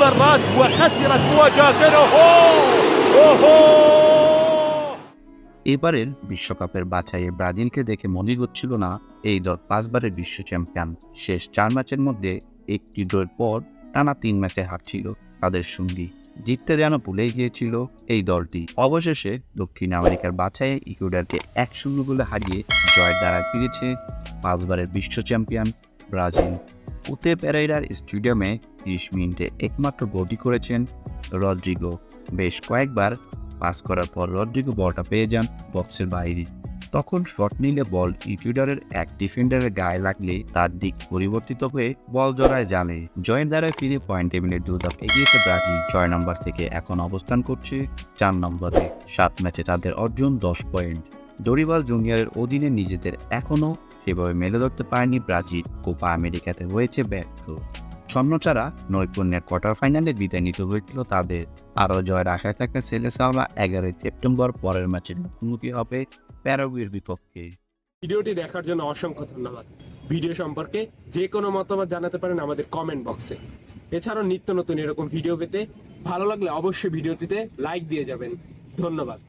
مرات وخسرت مواجهته. اوهو এবারের বিশ্বকাপের বাছাইয়ে ব্রাজিলকে দেখে মনে হচ্ছিল না এই দল 5 বারের বিশ্ব চ্যাম্পিয়ন। শেষ 4 ম্যাচের মধ্যে একটি ড্রয়ের পর টানা 3 ম্যাচে হারছিল তাদের সঙ্গী। জিততে যেন ভুলে গিয়েছিল এই দলটি। অবশেষে দক্ষিণ আমেরিকার বাছাইয়ে ইকুয়েডরকে 1-0 গোলে হারিয়ে জয়ের দ্বারায় ফিরেছে 5 বারের বিশ্ব চ্যাম্পিয়ন ব্রাজিল। উতে পেরেইরার স্টেডিয়ামে 30 মিনিটে একমাত্র গোলটি করেছেন রদ্রিগো। বেশ কয়েকবার পাস করার পর রদ্রিগো বলটা পেয়ে যান বক্সের বাইরে। তখন শট নিলে বল ইকুয়েডরের এক ডিফেন্ডারের গায়ে লাগলে তার দিক পরিবর্তিত হয়ে বল জড়ায় জালে। জয়ের দ্বারায় ফিরে পয়েন্ট টেবিলের 2 ধাপ এগিয়েছে ব্রাজিল। 6 নম্বর থেকে এখন অবস্থান করছে 4 নম্বরে। 7 ম্যাচে তাদের অর্জন 10 পয়েন্ট। ডরিবাল জুনিয়রের অধীনে নিজেদের এখনও সেভাবে মেলে ধরতে পারেনি ব্রাজিল। কোপা আমেরিকাতে হয়েছে ব্যর্থ। ছন্নছাড়া নৈপুণ্যের কোয়ার্টার ফাইনালে বিদায় নিতে হয়েছিল তাদের। আরও জয়ের আশায় থাকা সেলেসাওরা 11 সেপ্টেম্বর পরের ম্যাচে মুখোমুখি হবে প্যারাগুয়ের বিপক্ষে। ভিডিওটি দেখার জন্য অসংখ্য ধন্যবাদ। ভিডিও সম্পর্কে যে কোনো মতামত জানাতে পারেন আমাদের কমেন্ট বক্সে। এছাড়াও নিত্য নতুন এরকম ভিডিও পেতে ভালো লাগলে অবশ্যই ভিডিওটিতে লাইক দিয়ে যাবেন। ধন্যবাদ।